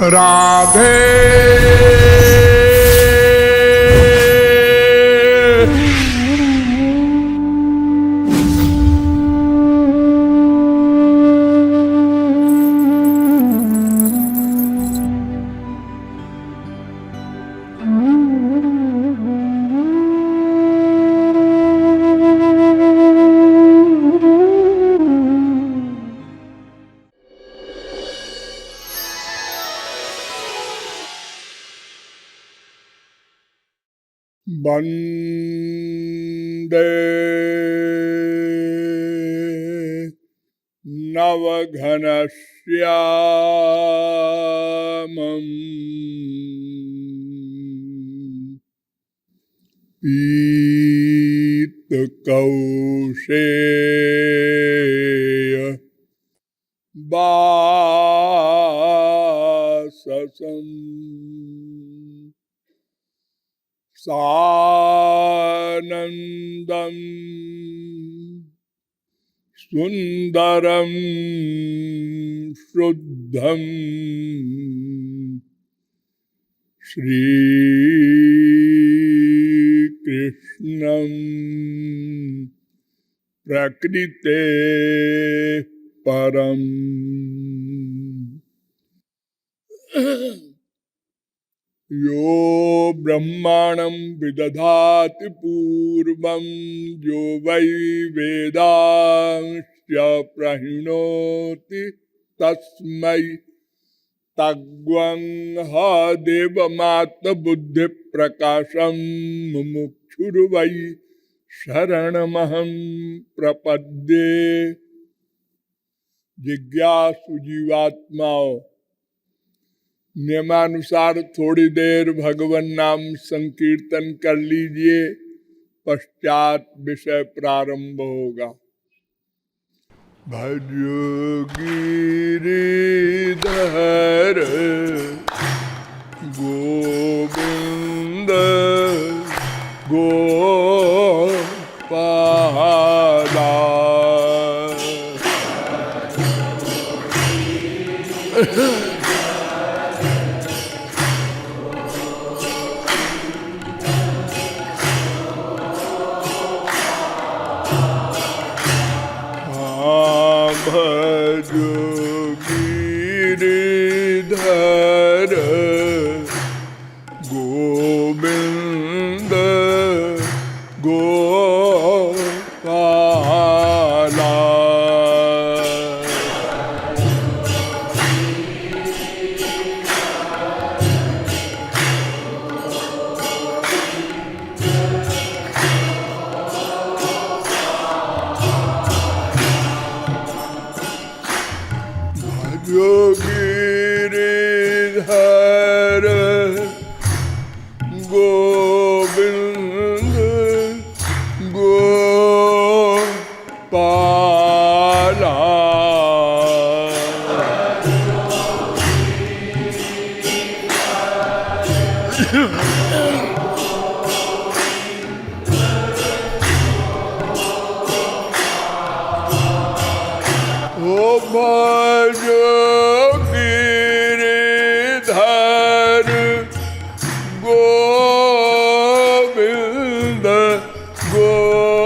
राधे वन्दे नवघनश्यामम् पीतकौशेय वाससम् सानन्दं सुन्दरं शुद्धं श्रीकृष्णं प्रकृते परम् यो ब्रह्माणं विदधाति पूर्वं यो वै वेदांश्च प्रहिणोति तस्मै तद्वं ह देवमात्मबुद्धिप्रकाशं मुमुक्षुर्वै शरणमहं प्रपद्ये। जिज्ञासु जीवात्माओं, नियमानुसार थोड़ी देर भगवान नाम संकीर्तन कर लीजिए, पश्चात विषय प्रारंभ होगा। भजो गिरिधर गोविंद गोपाला। भजो गिरिधर गोविंद गोपाला। भजो गिरिधर गोविंद गोपाला। ओ भजो गिरिधर गोविंद गोपाला।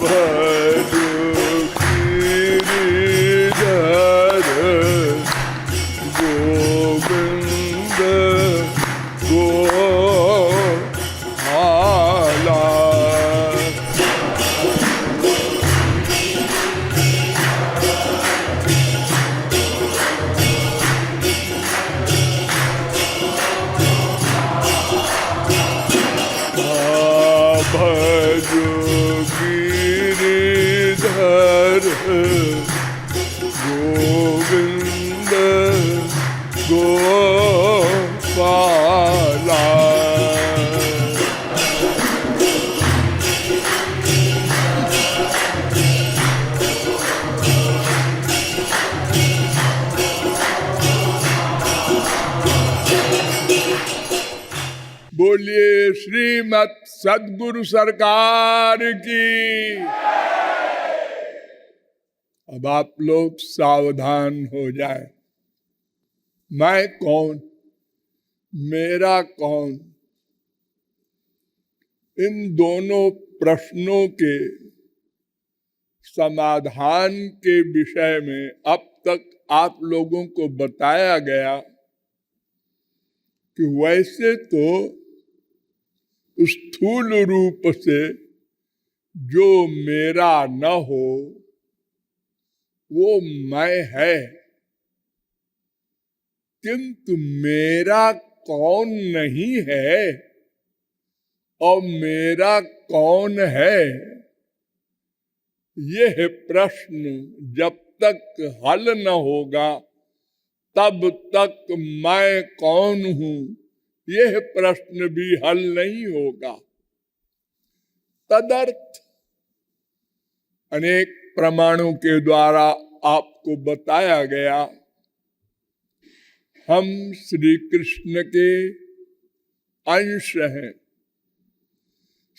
भजो गिरिधर बोलिए श्रीमत सद्गुरु सरकार की। अब आप लोग सावधान हो जाए। मैं कौन, मेरा कौन, इन दोनों प्रश्नों के समाधान के विषय में अब तक आप लोगों को बताया गया कि वैसे तो स्थूल रूप से जो मेरा न हो वो मैं है, किंतु मेरा कौन नहीं है और मेरा कौन है, यह प्रश्न जब तक हल न होगा तब तक मैं कौन हूं यह प्रश्न भी हल नहीं होगा। तदर्थ अनेक प्रमाणों के द्वारा आपको बताया गया, हम श्री कृष्ण के अंश हैं।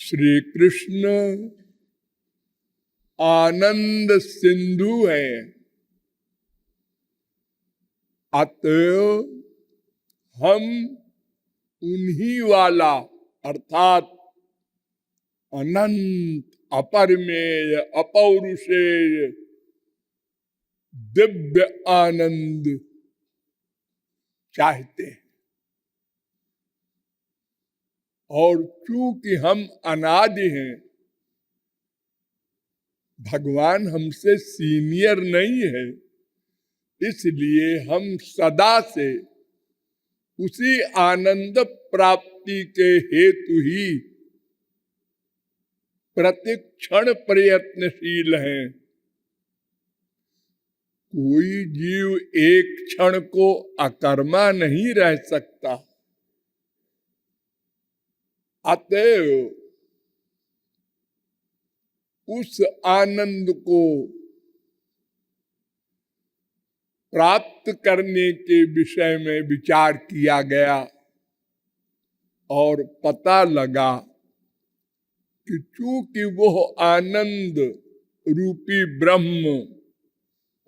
श्री कृष्ण आनंद सिंधु है, अतएव हम उन्हीं वाला अर्थात अनंत अपरिमेय अपौरुषेय दिव्य आनंद चाहते हैं। और चूंकि हम अनादि हैं, भगवान हमसे सीनियर नहीं है, इसलिए हम सदा से उसी आनंद प्राप्ति के हेतु ही प्रतिक्षण प्रयत्नशील हैं। कोई जीव एक क्षण को अकर्मा नहीं रह सकता। अतएव उस आनंद को प्राप्त करने के विषय में विचार किया गया और पता लगा कि चूंकि वह आनंद रूपी ब्रह्म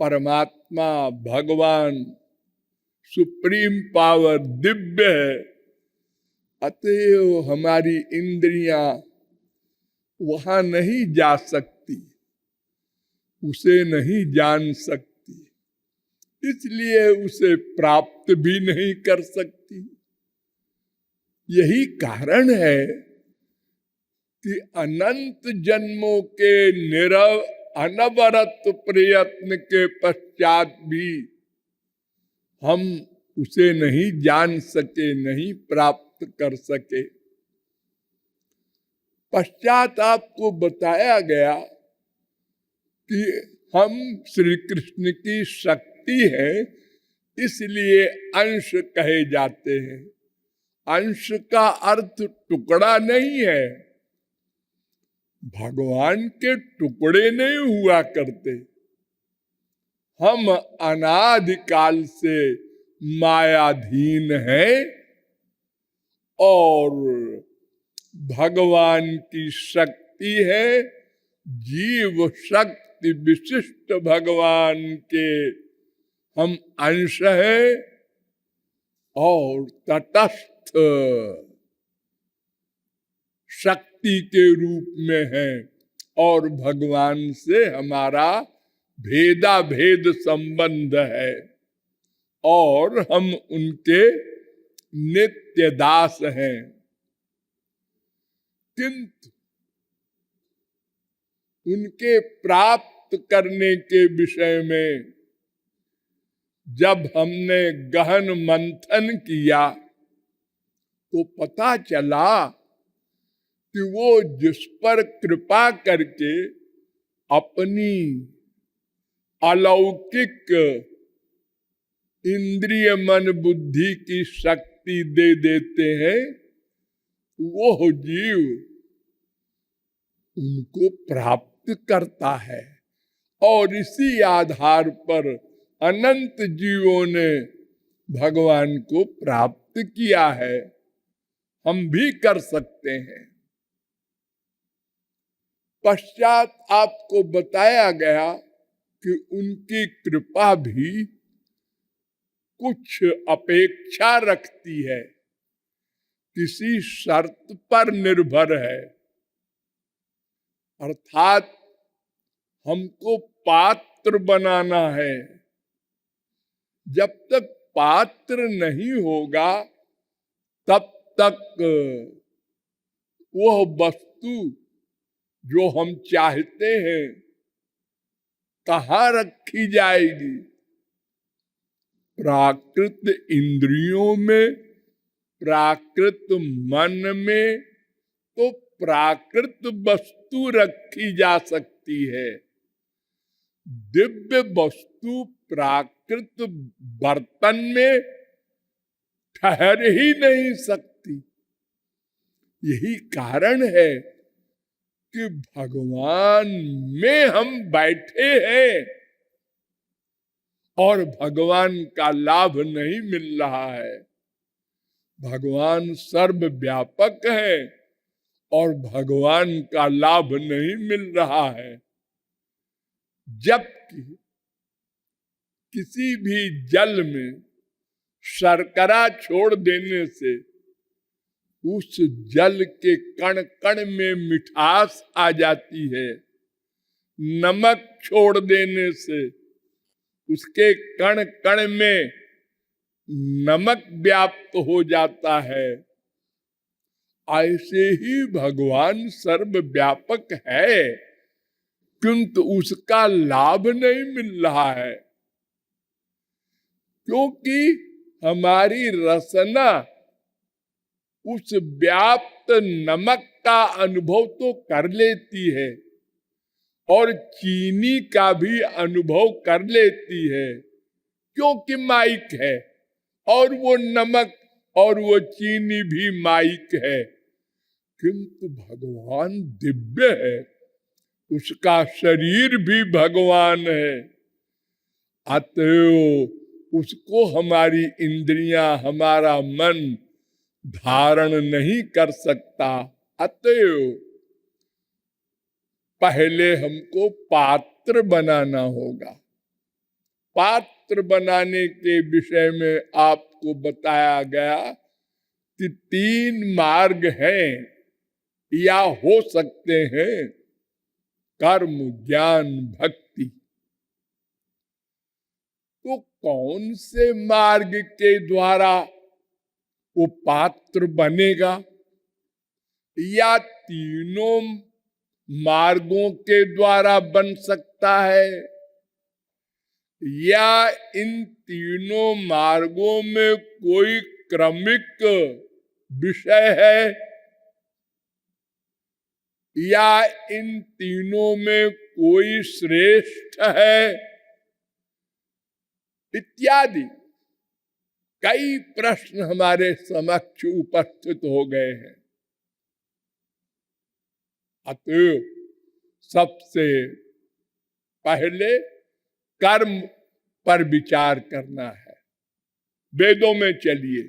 परमात्मा भगवान सुप्रीम पावर दिव्य है, अतएव हमारी इंद्रियां वहां नहीं जा सकती, उसे नहीं जान सकती, इसलिए उसे प्राप्त भी नहीं कर सकती। यही कारण है कि अनंत जन्मों के अनवरत प्रयत्न के पश्चात भी हम उसे नहीं जान सके, नहीं प्राप्त कर सके। पश्चात आपको बताया गया कि हम श्री कृष्ण की शक्ति है, इसलिए अंश कहे जाते हैं। अंश का अर्थ टुकड़ा नहीं है, भगवान के टुकड़े नहीं हुआ करते। हम अनादिकाल से मायाधीन हैं और भगवान की शक्ति है, जीव शक्ति विशिष्ट भगवान के हम अंश हैं और तटस्थ शक्ति के रूप में है और भगवान से हमारा भेदा भेद संबंध है और हम उनके नित्य दास हैं। किंतु उनके प्राप्त करने के विषय में जब हमने गहन मंथन किया तो पता चला कि वो जिस पर कृपा करके अपनी अलौकिक इंद्रिय मन बुद्धि की शक्ति दे देते हैं, वो जीव उनको प्राप्त करता है और इसी आधार पर अनंत जीवों ने भगवान को प्राप्त किया है। हम भी कर सकते हैं। पश्चात आपको बताया गया कि उनकी कृपा भी कुछ अपेक्षा रखती है, किसी शर्त पर निर्भर है। अर्थात हमको पात्र बनाना है। जब तक पात्र नहीं होगा तब तक वह वस्तु जो हम चाहते हैं कहाँ रखी जाएगी? प्राकृत इंद्रियों में, प्राकृत मन में तो प्राकृत वस्तु रखी जा सकती है। दिव्य वस्तु प्राकृत बर्तन में ठहर ही नहीं सकती। यही कारण है कि भगवान में हम बैठे हैं और भगवान का लाभ नहीं मिल रहा है। भगवान सर्वव्यापक है और भगवान का लाभ नहीं मिल रहा है। जबकि किसी भी जल में शर्करा छोड़ देने से उस जल के कण कण में मिठास आ जाती है। नमक छोड़ देने से उसके कण कण में नमक व्याप्त हो जाता है। ऐसे ही भगवान सर्वव्यापक है, किंतु उसका लाभ नहीं मिल रहा है, क्योंकि हमारी रसना उस व्याप्त नमक का अनुभव तो कर लेती है और चीनी का भी अनुभव कर लेती है, क्योंकि माइक है और वो नमक और वो चीनी भी माइक है। किंतु भगवान दिव्य है, उसका शरीर भी भगवान है। अतएव उसको हमारी इंद्रियां, हमारा मन धारण नहीं कर सकता। अतएव पहले हमको पात्र बनाना होगा। पात्र बनाने के विषय में आपको बताया गया कि 3 मार्ग हैं या हो सकते हैं, कर्म, ज्ञान, भक्ति। तो कौन से मार्ग के द्वारा वो पात्र बनेगा? या तीनों मार्गों के द्वारा बन सकता है, या इन तीनों मार्गों में कोई क्रमिक विषय है, या इन तीनों में कोई श्रेष्ठ है, इत्यादि कई प्रश्न हमारे समक्ष उपस्थित हो गए हैं। अतएव सबसे पहले कर्म पर विचार करना है। वेदों में चलिए,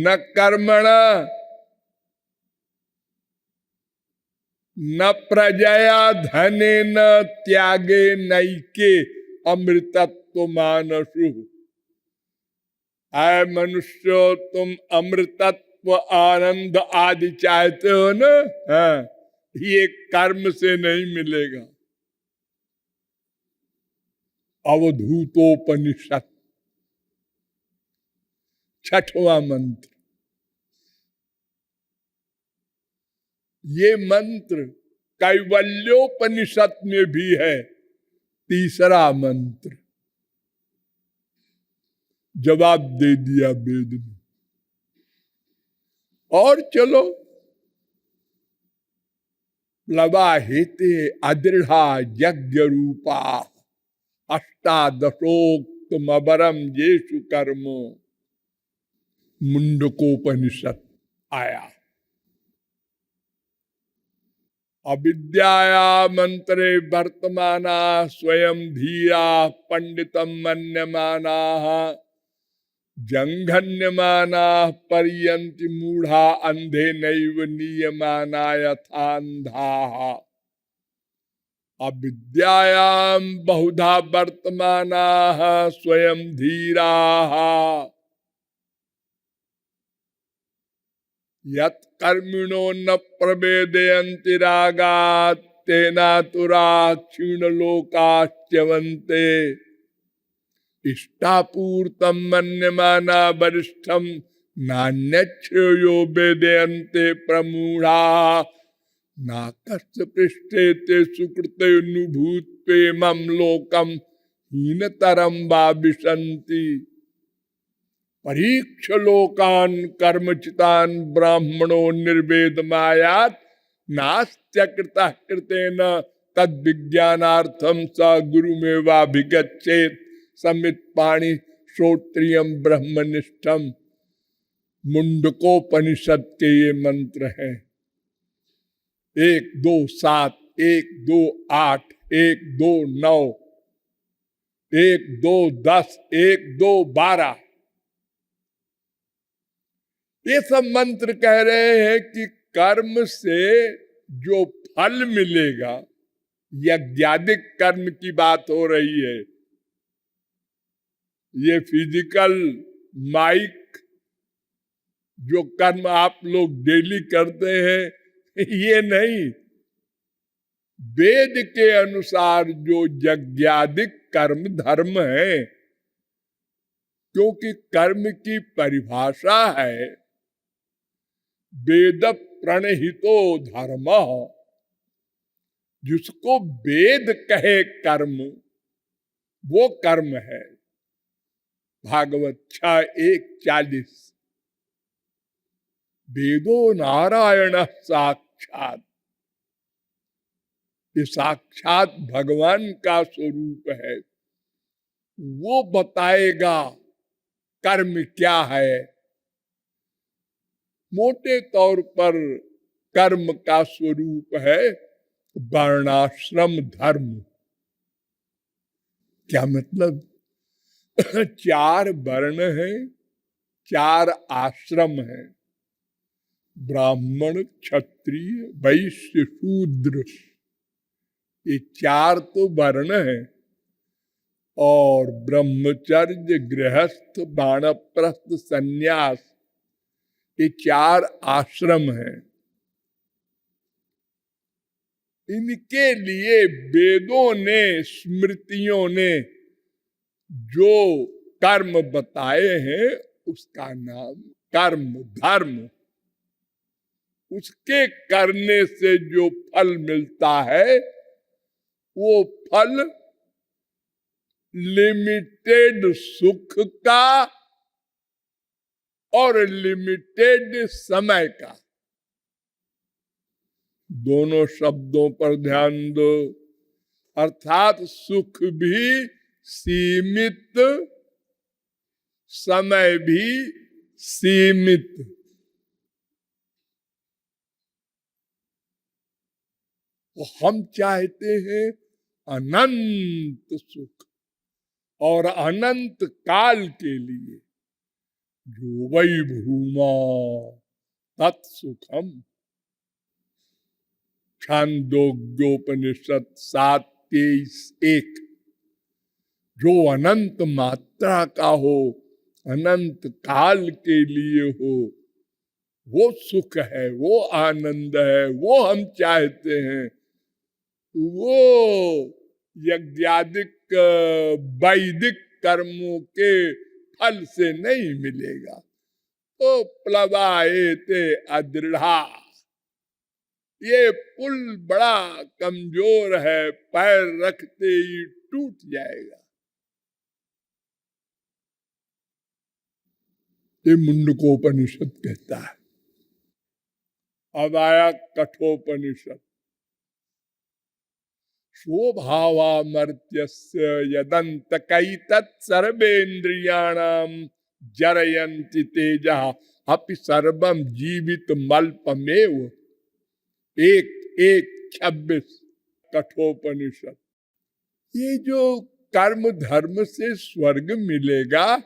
न कर्मणा न प्रजया धने न त्यागे नैके अमृतत्व मानसु। आय मनुष्य, तुम अमृतत्व आनंद आदि चाहते हो ना? हाँ, ये कर्म से नहीं मिलेगा। अवधूतोपनिषद 6वां मंत्र। ये मंत्र कैवल्योपनिषद में भी है, 3रा मंत्र। जवाब दे दिया वेद ने। और चलो, प्लवाहेते अदृढ़ा यज्ञ रूपा अष्टादशोक्तम अबरम येषु कर्म, मुंडकोपनिषद आया। अविद्याया मंत्रे वर्तमाना स्वयं धीरा पंडितम मन्यमाना जंघन्यमाना पर्यन्ति मूढ़ा अंधे नैव नीयमाना यथान्धाः अविद्यायां बहुधा वर्तमानाः स्वयं धीराः यत् कर्मिणो न प्रवेदयन्ति रागात् तेनातुरा क्षीणलोकाश्च्यवन्ते इष्टापूर्तम मन्यमाना वरिष्ठम नान्यच्छ्रेयो वेदयन्ते प्रमूढ़ा नाकस्य पृष्ठे ते सुकृते नुभूत्वे मम लोकम हीनतरम वा विशन्ति परीक्ष लोकान कर्मचितान ब्राह्मणो निर्वेद मायात नास्त्यकृतः कृतेन तद विज्ञानार्थम स गुरुमेवाभिगच्छेत् समित पाणी श्रोत्रियम ब्रह्मनिष्ठम। मुंडकोपनिषद के ये मंत्र हैं 1, 2, 7, 1, 2, 8, 1, 2, 9, 1, 2, 10, 1, 2, 12। ये सब मंत्र कह रहे हैं कि कर्म से जो फल मिलेगा, यज्ञादिक कर्म की बात हो रही है। ये फिजिकल माइक जो कर्म आप लोग डेली करते हैं, ये नहीं, वेद के अनुसार जो यज्ञादिक कर्म धर्म है, क्योंकि कर्म की परिभाषा है वेद प्रणहितो धर्म। जिसको वेद कहे कर्म, वो कर्म है। भागवत 6:1-40 वेदो नारायण साक्षात, ये साक्षात भगवान का स्वरूप है। वो बताएगा कर्म क्या है। मोटे तौर पर कर्म का स्वरूप है वर्णाश्रम धर्म। क्या मतलब? 4 वर्ण हैं, 4 आश्रम हैं, ब्राह्मण, क्षत्रिय, वैश्य, शूद्र। ये 4 तो वर्ण हैं, और ब्रह्मचर्य, गृहस्थ, वानप्रस्थ, सन्यास, ये 4 आश्रम हैं। इनके लिए वेदों ने, स्मृतियों ने जो कर्म बताए हैं, उसका नाम कर्म धर्म। उसके करने से जो फल मिलता है, वो फल लिमिटेड सुख का और लिमिटेड समय का। दोनों शब्दों पर ध्यान दो। अर्थात सुख भी सीमित, समय भी सीमित। तो हम चाहते हैं अनंत सुख, और अनंत काल के लिए जो वै भूमा तत्सुखम। छांदोग्योपनिषद 7:23-1। जो अनंत मात्रा का हो, अनंत काल के लिए हो, वो सुख है, वो आनंद है, वो हम चाहते हैं। वो यज्ञादिक वैदिक कर्मों के फल से नहीं मिलेगा। तो प्लवाएते अदृढ़ा, ये पुल बड़ा कमजोर है, पैर रखते ही टूट जाएगा। ये मुंडकोपनिषद कहता है। अब आया कठोपनिषद। स्वभावामर्त्यस्य यदन्तकैतत् सर्वेन्द्रियाणां जरयन्ति तेजः अपि सर्वं जीवितमल्पमेव। 1:26 कठोपनिषद। ये जो कर्म धर्म से स्वर्ग मिलेगा,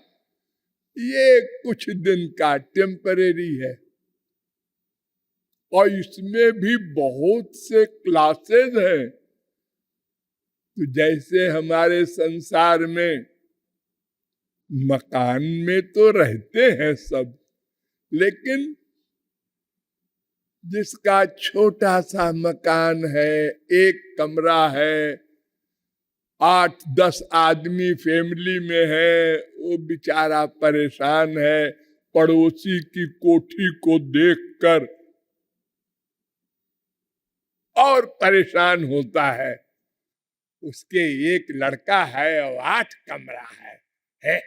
ये कुछ दिन का टेम्परेरी है, और इसमें भी बहुत से क्लासेस हैं। तो जैसे हमारे संसार में मकान में तो रहते हैं सब, लेकिन जिसका छोटा सा मकान है, एक कमरा है, 8-10 आदमी फैमिली में है, वो बेचारा परेशान है पड़ोसी की कोठी को देखकर, और परेशान होता है। उसके एक लड़का है और 8 कमरा है,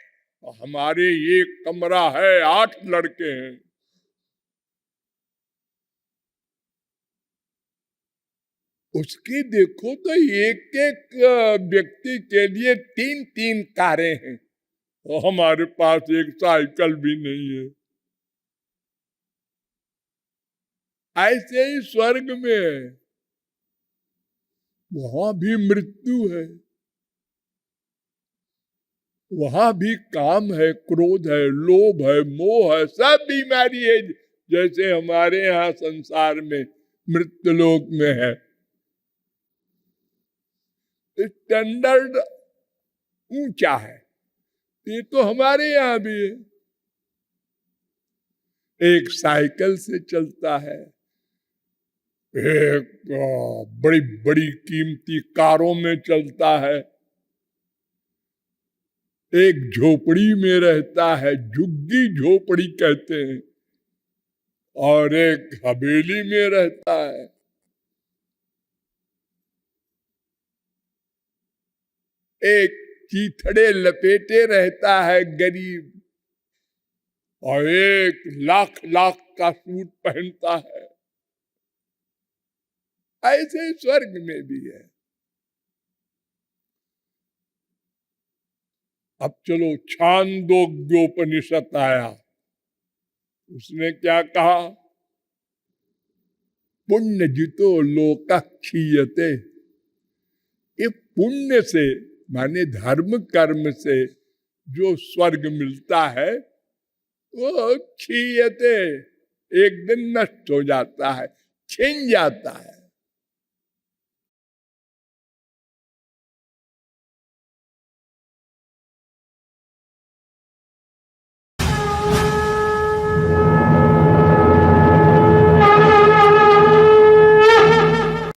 और हमारे एक कमरा है, 8 लड़के हैं। उसकी देखो तो एक एक व्यक्ति के लिए 3-3 कारें हैं, और हमारे पास एक साइकिल भी नहीं है। ऐसे ही स्वर्ग में है, वहां भी मृत्यु है, वहां भी काम है, क्रोध है, लोभ है, मोह है, सब बीमारी है, जैसे हमारे यहाँ संसार में मृत्युलोक में है। स्टैंडर्ड ऊंचा है, ये तो हमारे यहाँ भी है। एक साइकिल से चलता है, एक बड़ी बड़ी कीमती कारों में चलता है, एक झोपड़ी में रहता है, झुग्गी झोपड़ी कहते हैं, और एक हवेली में रहता है। एक चीथड़े लपेटे रहता है गरीब, और एक लाख लाख का सूट पहनता है। ऐसे स्वर्ग में भी है। अब चलो छांदोग्योपनिषद आया, उसने क्या कहा? पुण्य जितो लोक क्षीयते। ये पुण्य से माने धर्म कर्म से जो स्वर्ग मिलता है वो क्षीयते, एक दिन नष्ट हो जाता है, छिन जाता है।